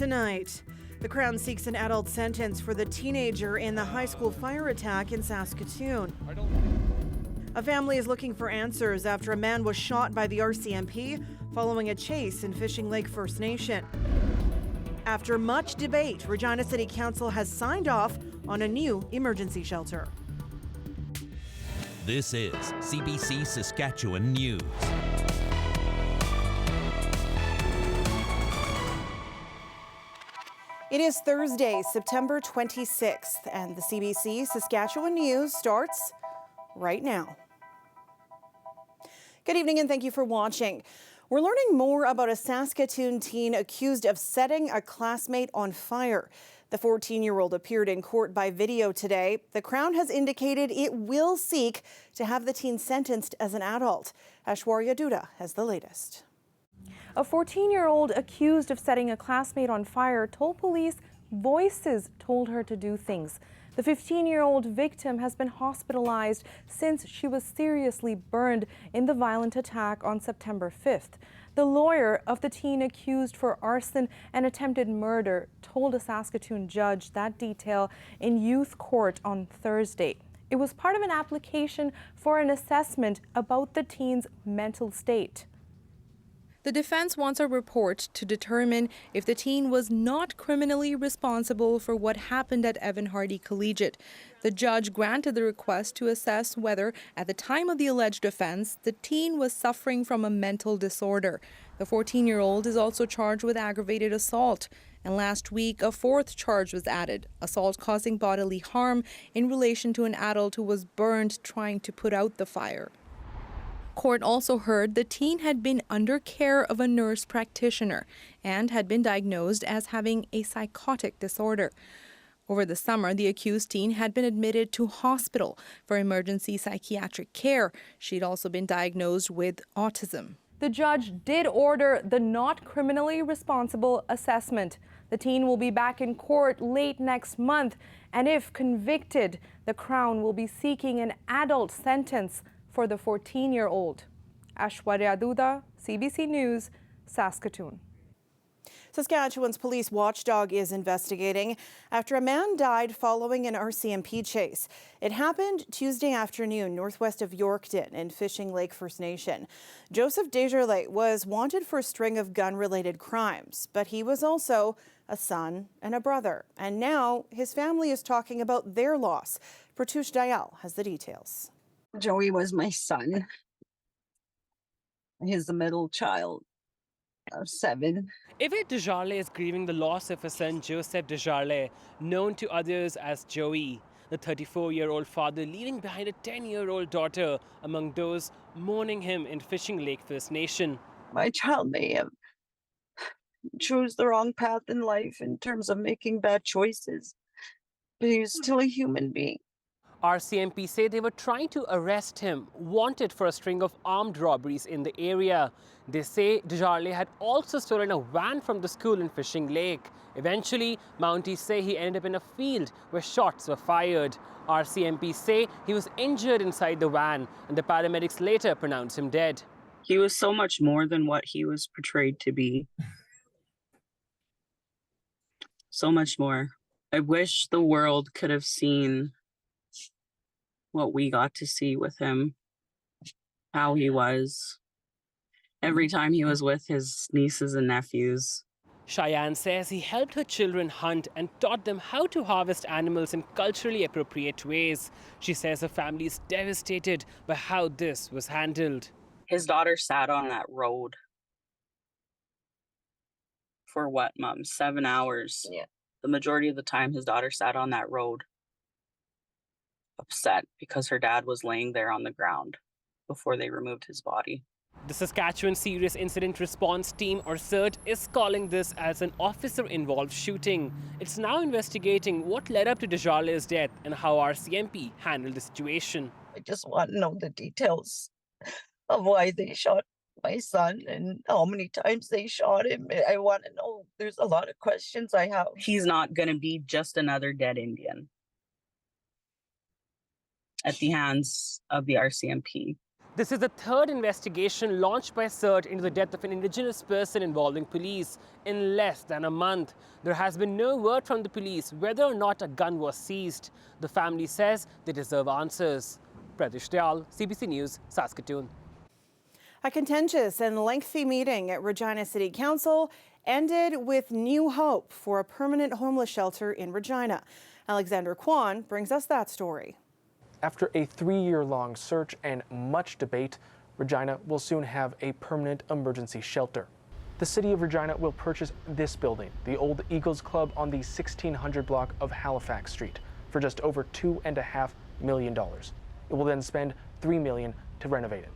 Tonight, the Crown seeks an adult sentence for the teenager in the high school fire attack in Saskatoon. A family is looking for answers after a man was shot by the RCMP following a chase in Fishing Lake First Nation. After much debate, Regina City Council has signed off on a new emergency shelter. This is CBC Saskatchewan News. It is Thursday, September 26th, and the CBC Saskatchewan News starts right now. Good evening and thank you for watching. We're learning more about a Saskatoon teen accused of setting a classmate on fire. The 14-year-old appeared in court by video today. The Crown has indicated it will seek to have the teen sentenced as an adult. Aishwarya Duda has the latest. A 14-year-old accused of setting a classmate on fire told police voices told her to do things. The 15-year-old victim has been hospitalized since she was seriously burned in the violent attack on September 5th. The lawyer of the teen accused for arson and attempted murder told a Saskatoon judge that detail in youth court on Thursday. It was part of an application for an assessment about the teen's mental state. The defense wants a report to determine if the teen was not criminally responsible for what happened at Evan Hardy Collegiate. The judge granted the request to assess whether, at the time of the alleged offense, the teen was suffering from a mental disorder. The 14-year-old is also charged with aggravated assault. And last week, a fourth charge was added, assault causing bodily harm in relation to an adult who was burned trying to put out the fire. Court also heard the teen had been under care of a nurse practitioner and had been diagnosed as having a psychotic disorder. Over the summer, the accused teen had been admitted to hospital for emergency psychiatric care. She'd also been diagnosed with autism. The judge did order the not criminally responsible assessment. The teen will be back in court late next month, and if convicted, the Crown will be seeking an adult sentence for the 14-year-old. Aishwarya Duda, CBC News, Saskatoon. Saskatchewan's police watchdog is investigating after a man died following an RCMP chase. It happened Tuesday afternoon northwest of Yorkton in Fishing Lake First Nation. Joseph Desjardins was wanted for a string of gun-related crimes, but he was also a son and a brother. And now his family is talking about their loss. Pratush Dayal has the details. Joey was my son. He's the middle child of 7. Yvette Desjardins is grieving the loss of her son Joseph Desjardins, known to others as Joey. The 34-year-old father leaving behind a 10-year-old daughter among those mourning him in Fishing Lake First Nation. My child may have chose the wrong path in life in terms of making bad choices, but he was still a human being. RCMP say they were trying to arrest him, wanted for a string of armed robberies in the area. They say Desjardins had also stolen a van from the school in Fishing Lake. Eventually, Mounties say he ended up in a field where shots were fired. RCMP say he was injured inside the van, and the paramedics later pronounced him dead. He was so much more than what he was portrayed to be. So much more. I wish the world could have seen what we got to see with him, how he was every time he was with his nieces and nephews. Cheyenne says he helped her children hunt and taught them how to harvest animals in culturally appropriate ways. She says her family is devastated by how this was handled. His daughter sat on that road for what, Mom? 7 hours. Yeah. The majority of the time his daughter sat on that road, upset because her dad was laying there on the ground before they removed his body. The Saskatchewan Serious Incident Response Team, or CERT, is calling this as an officer-involved shooting. It's now investigating what led up to Desjardins' death and how RCMP handled the situation. I just want to know the details of why they shot my son and how many times they shot him. I want to know. There's a lot of questions I have. He's not going to be just another dead Indian at the hands of the RCMP. This is the third investigation launched by CERT into the death of an Indigenous person involving police in less than a month. There has been no word from the police whether or not a gun was seized. The family says they deserve answers. Pratish Dayal, CBC News, Saskatoon. A contentious and lengthy meeting at Regina City Council ended with new hope for a permanent homeless shelter in Regina. Alexander Kwan brings us that story. After a 3-year-long search and much debate, Regina will soon have a permanent emergency shelter. The city of Regina will purchase this building, the old Eagles Club on the 1600 block of Halifax Street, for just over $2.5 million. It will then spend $3 million to renovate it.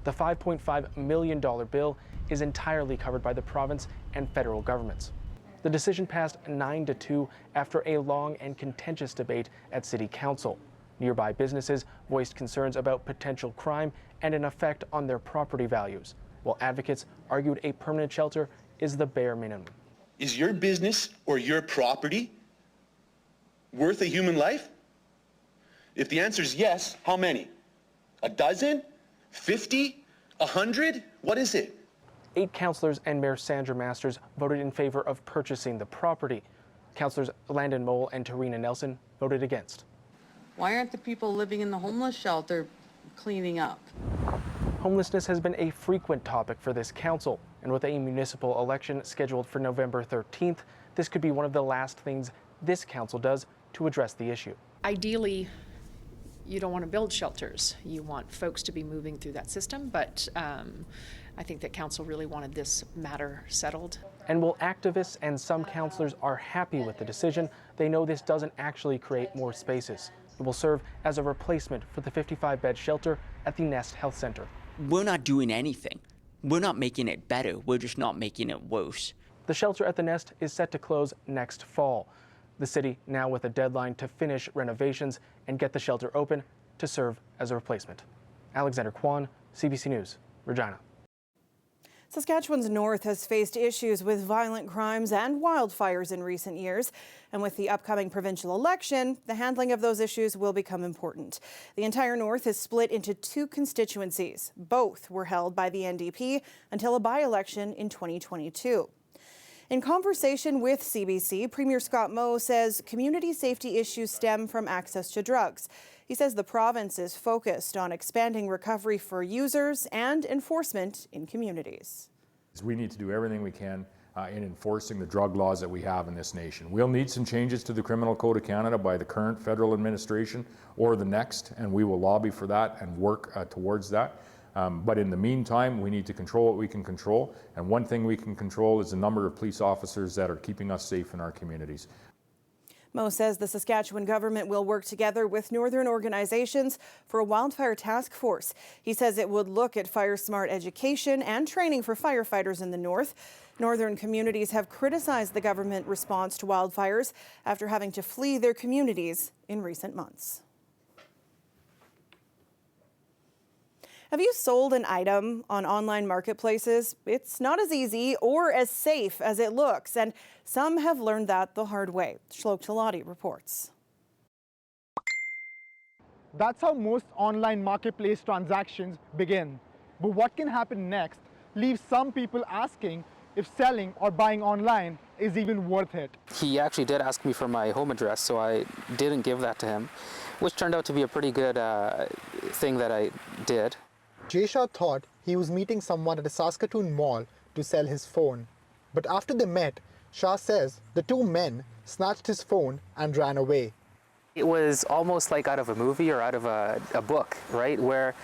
The $5.5 million bill is entirely covered by the province and federal governments. The decision passed 9-2 after a long and contentious debate at City Council. Nearby businesses voiced concerns about potential crime and an effect on their property values, while advocates argued a permanent shelter is the bare minimum. Is your business or your property worth a human life? If the answer is yes, how many? A dozen? 50? 100? What is it? 8 councillors and Mayor Sandra Masters voted in favor of purchasing the property. Councillors Landon Mole and Tarina Nelson voted against. Why aren't the people living in the homeless shelter cleaning up? Homelessness has been a frequent topic for this council, and with a municipal election scheduled for November 13th, this could be one of the last things this council does to address the issue. Ideally, you don't want to build shelters. You want folks to be moving through that system, but I think that council really wanted this matter settled. And while activists and some councillors are happy with the decision, they know this doesn't actually create more spaces. It will serve as a replacement for the 55-bed shelter at the Nest Health Centre. We're not doing anything. We're not making it better. We're just not making it worse. The shelter at the Nest is set to close next fall. The city now with a deadline to finish renovations and get the shelter open to serve as a replacement. Alexander Kwan, CBC News, Regina. Saskatchewan's north has faced issues with violent crimes and wildfires in recent years. And with the upcoming provincial election, the handling of those issues will become important. The entire north is split into 2 constituencies. Both were held by the NDP until a by-election in 2022. In conversation with CBC, Premier Scott Moe says community safety issues stem from access to drugs. He says the province is focused on expanding recovery for users and enforcement in communities. We need to do everything we can in enforcing the drug laws that we have in this nation. We'll need some changes to the Criminal Code of Canada by the current federal administration or the next, and we will lobby for that and work towards that. But in the meantime, we need to control what we can control, and one thing we can control is the number of police officers that are keeping us safe in our communities. Moe says the Saskatchewan government will work together with northern organizations for a wildfire task force. He says it would look at fire-smart education and training for firefighters in the north. Northern communities have criticized the government response to wildfires after having to flee their communities in recent months. Have you sold an item on online marketplaces? It's not as easy or as safe as it looks, and some have learned that the hard way. Shlok Talati reports. That's how most online marketplace transactions begin. But what can happen next leaves some people asking if selling or buying online is even worth it. He actually did ask me for my home address, so I didn't give that to him, which turned out to be a pretty good thing that I did. Jayshaw thought he was meeting someone at a Saskatoon mall to sell his phone. But after they met, Shah says the 2 men snatched his phone and ran away. It was almost like out of a movie or out of a book, right? Where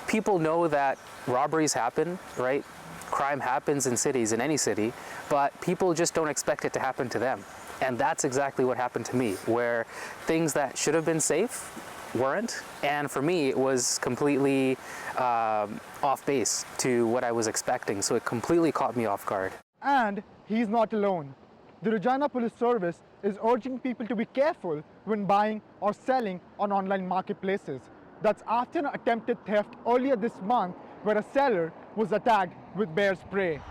people know that robberies happen, right? Crime happens in cities, in any city, but people just don't expect it to happen to them. And that's exactly what happened to me, where things that should have been safe weren't. And for me, it was completely off base to what I was expecting. So it completely caught me off guard. And he's not alone. The Regina Police Service is urging people to be careful when buying or selling on online marketplaces. That's after an attempted theft earlier this month where a seller was attacked with bear spray.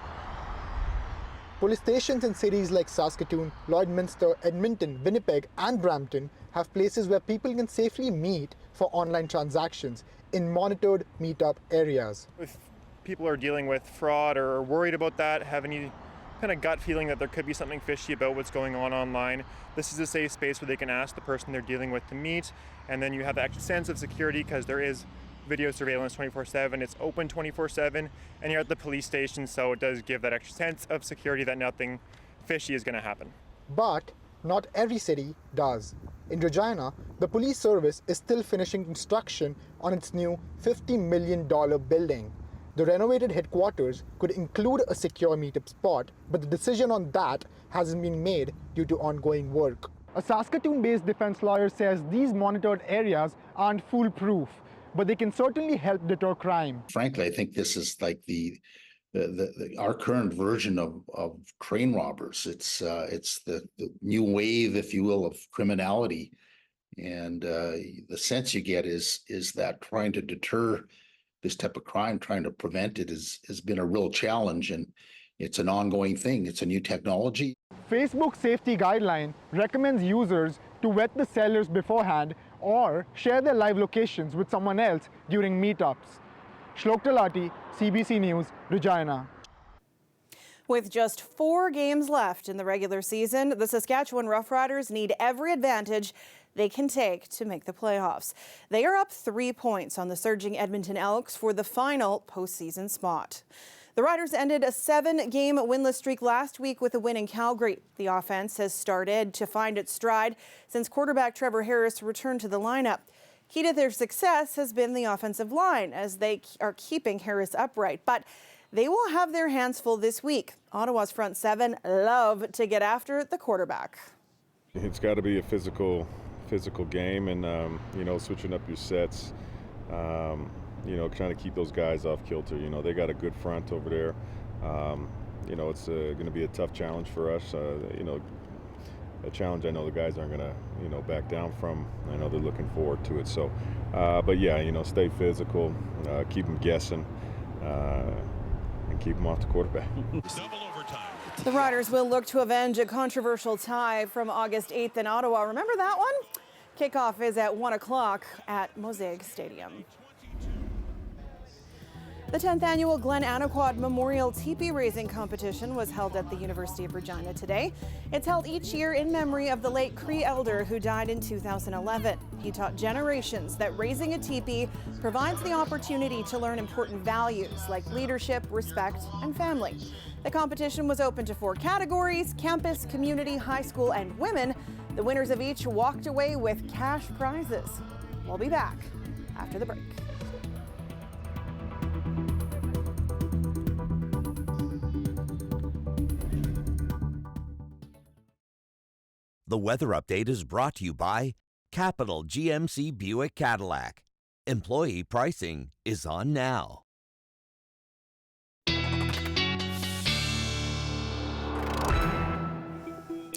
Police stations in cities like Saskatoon, Lloydminster, Edmonton, Winnipeg and Brampton have places where people can safely meet for online transactions in monitored meetup areas. If people are dealing with fraud or are worried about that, have any kind of gut feeling that there could be something fishy about what's going on online, this is a safe space where they can ask the person they're dealing with to meet, and then you have the extra sense of security because there is video surveillance 24/7. It's open 24/7, and you're at the police station, so it does give that extra sense of security that nothing fishy is going to happen. But not every city does. In Regina, the police service is still finishing construction on its new $50 million building. The renovated headquarters could include a secure meetup spot, but the decision on that hasn't been made due to ongoing work. A Saskatoon-based defense lawyer says these monitored areas aren't foolproof, but they can certainly help deter crime. Frankly, I think this is like our current version of train robbers. It's the new wave, if you will, of criminality, and the sense you get is that trying to deter this type of crime, trying to prevent it, has been a real challenge, and it's an ongoing thing. It's a new technology. Facebook safety guideline recommends users to vet the sellers beforehand or share their live locations with someone else during meetups. Shlok Talati, CBC News, Regina. With just 4 games left in the regular season, the Saskatchewan Roughriders need every advantage they can take to make the playoffs. They are up 3 points on the surging Edmonton Elks for the final postseason spot. The Riders ended a 7-game winless streak last week with a win in Calgary. The offense has started to find its stride since quarterback Trevor Harris returned to the lineup. Key to their success has been the offensive line, as they are keeping Harris upright. But they will have their hands full this week. Ottawa's front seven love to get after the quarterback. It's got to be a physical game, and switching up your sets, trying to keep those guys off kilter. They got a good front over there. It's going to be a tough challenge for us. A challenge I know the guys aren't going to back down from. I know they're looking forward to it. So, stay physical, keep them guessing, and keep them off the quarterback. The Riders will look to avenge a controversial tie from August 8th in Ottawa. Remember that one? Kickoff is at 1 o'clock at Mosaic Stadium. The 10th annual Glen Anaquod Memorial Teepee Raising Competition was held at the University of Regina today. It's held each year in memory of the late Cree elder who died in 2011. He taught generations that raising a teepee provides the opportunity to learn important values like leadership, respect, and family. The competition was open to 4 categories: campus, community, high school, and women. The winners of each walked away with cash prizes. We'll be back after the break. The weather update is brought to you by Capital GMC Buick Cadillac. Employee pricing is on now.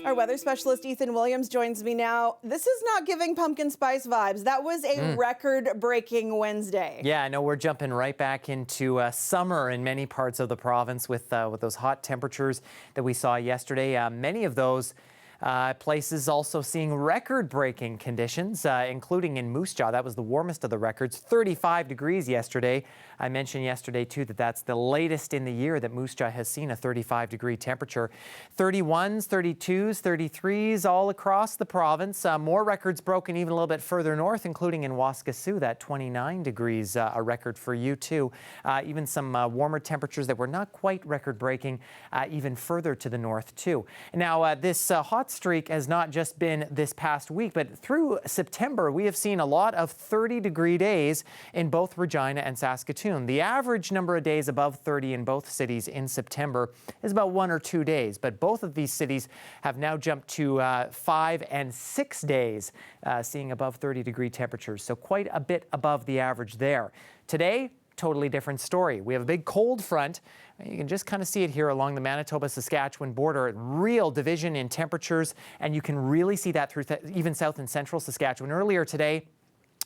Our weather specialist Ethan Williams joins me now. This is not giving pumpkin spice vibes. That was a record-breaking Wednesday. Yeah, I know we're jumping right back into summer in many parts of the province with those hot temperatures that we saw yesterday. Many of those places also seeing record-breaking conditions, including in Moose Jaw. That was the warmest of the records, 35 degrees yesterday. I mentioned yesterday, too, that that's the latest in the year that Moose Jaw has seen a 35-degree temperature. 31s, 32s, 33s all across the province. More records broken even a little bit further north, including in Waskesiu, that 29 degrees, a record for you, too. Even some warmer temperatures that were not quite record-breaking even further to the north, too. Now, this hot streak has not just been this past week, but through September, we have seen a lot of 30-degree days in both Regina and Saskatoon. The average number of days above 30 in both cities in September is about 1 or 2 days, but both of these cities have now jumped to 5 and 6 days, seeing above 30-degree temperatures, so quite a bit above the average there. Today, totally different story. We have a big cold front. You can just kind of see it here along the Manitoba-Saskatchewan border. Real division in temperatures, and you can really see that through even south and central Saskatchewan. Earlier today,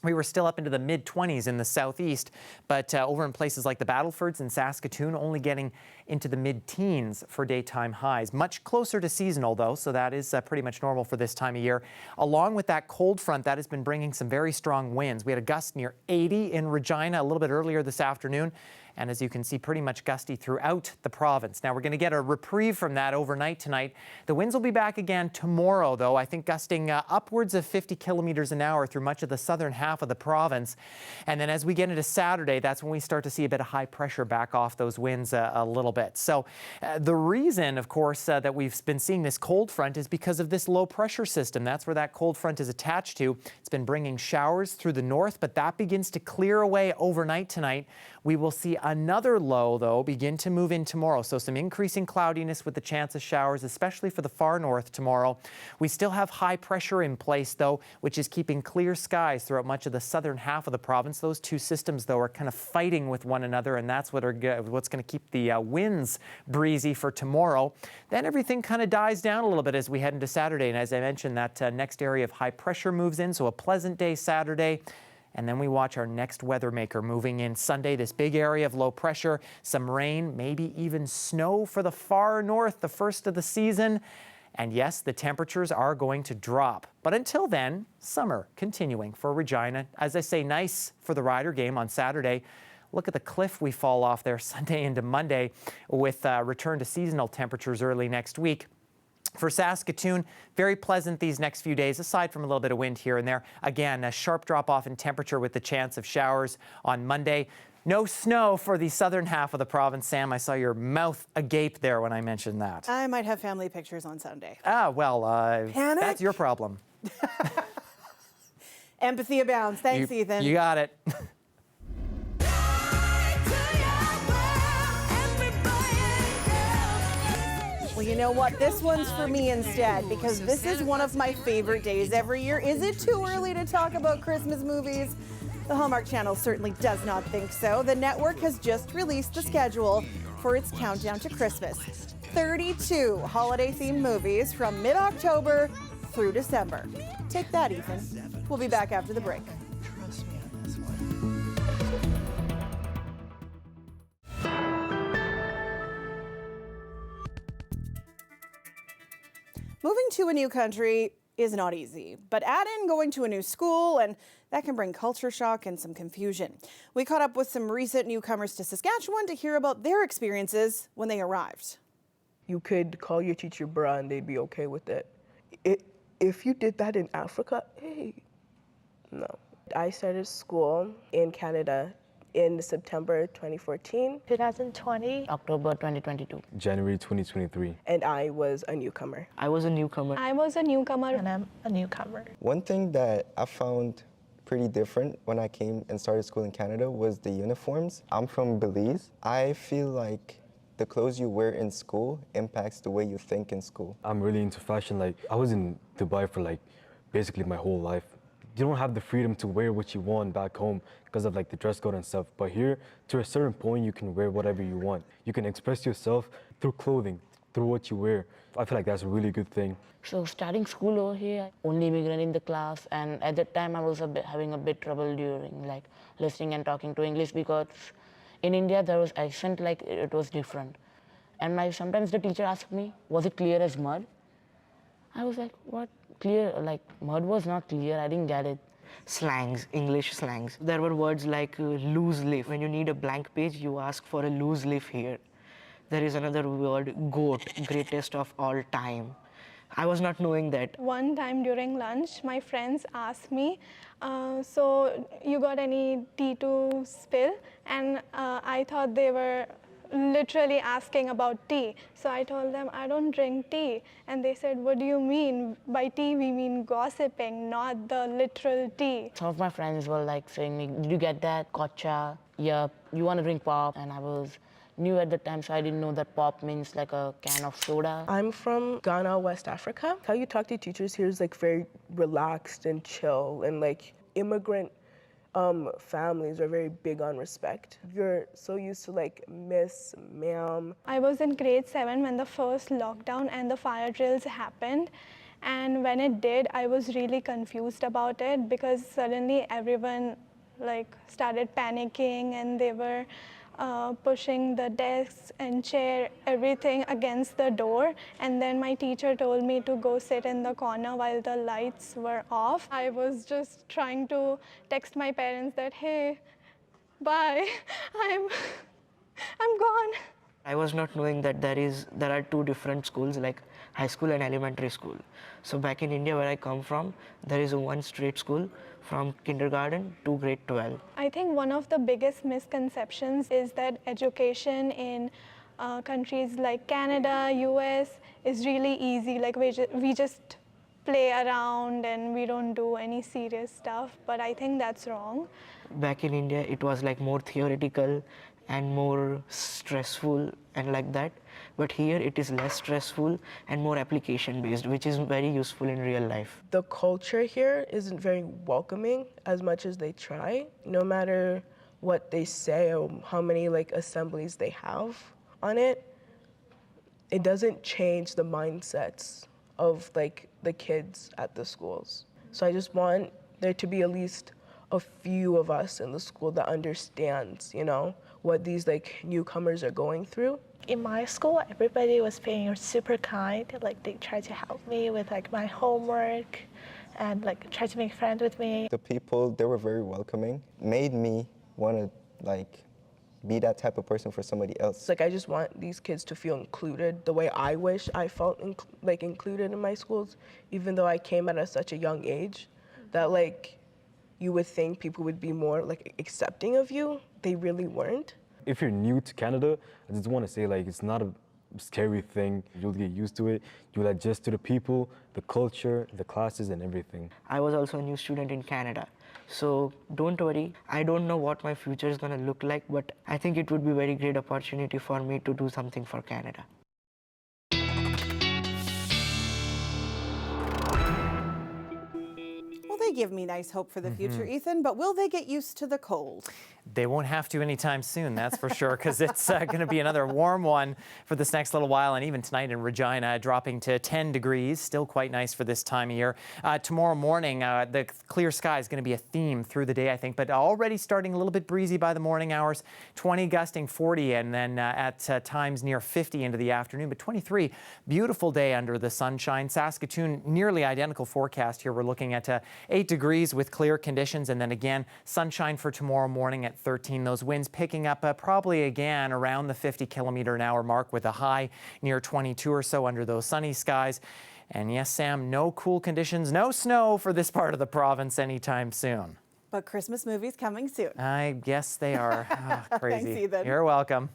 We were still up into the mid-20s in the southeast, but over in places like the Battlefords and Saskatoon, only getting into the mid-teens for daytime highs. Much closer to seasonal, though, so that is pretty much normal for this time of year. Along with that cold front, that has been bringing some very strong winds. We had a gust near 80 in Regina a little bit earlier this afternoon. And as you can see, pretty much gusty throughout the province. Now, we're going to get a reprieve from that overnight tonight. The winds will be back again tomorrow, though, I think gusting upwards of 50 kilometers an hour through much of the southern half of the province. And then as we get into Saturday, that's when we start to see a bit of high pressure back off those winds a little bit. So the reason, of course, that we've been seeing this cold front is because of this low pressure system. That's where that cold front is attached to. It's been bringing showers through the north, but that begins to clear away overnight tonight. We will see another low, though, begin to move in tomorrow. So some increasing cloudiness with the chance of showers, especially for the far north tomorrow. We still have high pressure in place, though, which is keeping clear skies throughout much of the southern half of the province. Those two systems, though, are kind of fighting with one another, and that's what's going to keep the winds breezy for tomorrow. Then everything kind of dies down a little bit as we head into Saturday. And as I mentioned, that next area of high pressure moves in, so a pleasant day Saturday. And then we watch our next weather maker moving in Sunday, this big area of low pressure, some rain, maybe even snow for the far north, the first of the season. And yes, the temperatures are going to drop. But until then, summer continuing for Regina. As I say, nice for the Rider game on Saturday. Look at the cliff we fall off there Sunday into Monday with return to seasonal temperatures early next week. For Saskatoon, very pleasant these next few days, aside from a little bit of wind here and there. Again, a sharp drop-off in temperature with the chance of showers on Monday. No snow for the southern half of the province. Sam, I saw your mouth agape there when I mentioned that. I might have family pictures on Sunday. Ah, well, Panic? that's your problem. Empathy abounds. Thanks, Ethan. You got it. Well, you know what? This one's for me instead, because this is one of my favorite days every year. Is it too early to talk about Christmas movies? The Hallmark Channel certainly does not think so. The network has just released the schedule for its countdown to Christmas. 32 holiday-themed movies from mid-October through December. Take that, Ethan. We'll be back after the break. Moving to a new country is not easy, but add in going to a new school and that can bring culture shock and some confusion. We caught up with some recent newcomers to Saskatchewan to hear about their experiences when they arrived. You could call your teacher bruh and they'd be okay with it. If you did that in Africa, hey, no. I started school in Canada in September 2014. 2020. October 2022. January 2023. And I was a newcomer. I was a newcomer. I was a newcomer. And I'm a newcomer. One thing that I found pretty different when I came and started school in Canada was the uniforms. I'm from Belize. I feel like the clothes you wear in school impacts the way you think in school. I'm really into fashion. Like, I was in Dubai for basically my whole life. You don't have the freedom to wear what you want back home because of the dress code and stuff. But here, to a certain point, you can wear whatever you want. You can express yourself through clothing, through what you wear. I feel like that's a really good thing. So starting school over here, only immigrant in the class, and at that time I was having a bit trouble during listening and talking to English, because in India there was accent it was different. And sometimes the teacher asked me, was it clear as mud? I was like, what? Clear? Mud was not clear, I didn't get it. Slangs, English slangs. There were words like loose leaf. When you need a blank page, you ask for a loose leaf here. There is another word, goat, greatest of all time. I was not knowing that. One time during lunch, my friends asked me, so you got any tea to spill? And I thought they were literally asking about tea. So I told them, I don't drink tea. And they said, what do you mean? By tea, we mean gossiping, not the literal tea. Some of my friends were saying me, did you get that? Gotcha. Yeah, you want to drink pop? And I was new at the time, so I didn't know that pop means a can of soda. I'm from Ghana, West Africa. How you talk to teachers here is very relaxed and chill, and immigrant families are very big on respect. You're so used to miss, ma'am. I was in grade 7 when the first lockdown and the fire drills happened. And when it did, I was really confused about it because suddenly everyone started panicking and they were pushing the desks and chair, everything against the door. And then my teacher told me to go sit in the corner while the lights were off. I was just trying to text my parents that, hey, bye, I'm gone. I was not knowing that there are two different schools, like high school and elementary school. So back in India where I come from, there is one straight school from kindergarten to grade 12. I think one of the biggest misconceptions is that education in countries like Canada, US is really easy. Like we just play around and we don't do any serious stuff, but I think that's wrong. Back in India, it was like more theoretical and more stressful and like that. But here it is less stressful and more application based, which is very useful in real life. The culture here isn't very welcoming as much as they try. No matter what they say or how many assemblies they have on it, it doesn't change the mindsets of the kids at the schools. So I just want there to be at least a few of us in the school that understands, what these newcomers are going through. In my school, everybody was being super kind. They tried to help me with my homework and try to make friends with me. The people, they were very welcoming, made me want to be that type of person for somebody else. I just want these kids to feel included the way I wish I felt included in my schools, even though I came at such a young age that you would think people would be more accepting of you. They really weren't. If you're new to Canada, I just want to say it's not a scary thing. You'll get used to it. You'll adjust to the people, the culture, the classes and everything. I was also a new student in Canada. So don't worry, I don't know what my future is going to look like, but I think it would be a very great opportunity for me to do something for Canada. Well, they give me nice hope for the future, Ethan, but will they get used to the cold? They won't have to anytime soon, that's for sure, because it's going to be another warm one for this next little while. And even tonight in Regina, dropping to 10 degrees, still quite nice for this time of year. Tomorrow morning, the clear sky is going to be a theme through the day, I think, but already starting a little bit breezy by the morning hours, 20 gusting 40, and then at times near 50 into the afternoon. But 23, beautiful day under the sunshine. Saskatoon, nearly identical forecast here. We're looking at 8 degrees with clear conditions, and then again, sunshine for tomorrow morning at 13. Those winds picking up probably again around the 50-kilometer-an-hour mark with a high near 22 or so under those sunny skies. And yes, Sam, no cool conditions, no snow for this part of the province anytime soon. But Christmas movies coming soon. I guess they are. Oh, crazy. Thanks, Ethan. You're welcome.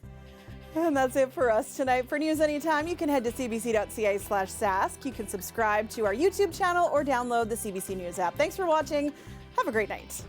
And that's it for us tonight. For news anytime, you can head to cbc.ca/Sask. You can subscribe to our YouTube channel or download the CBC News app. Thanks for watching. Have a great night.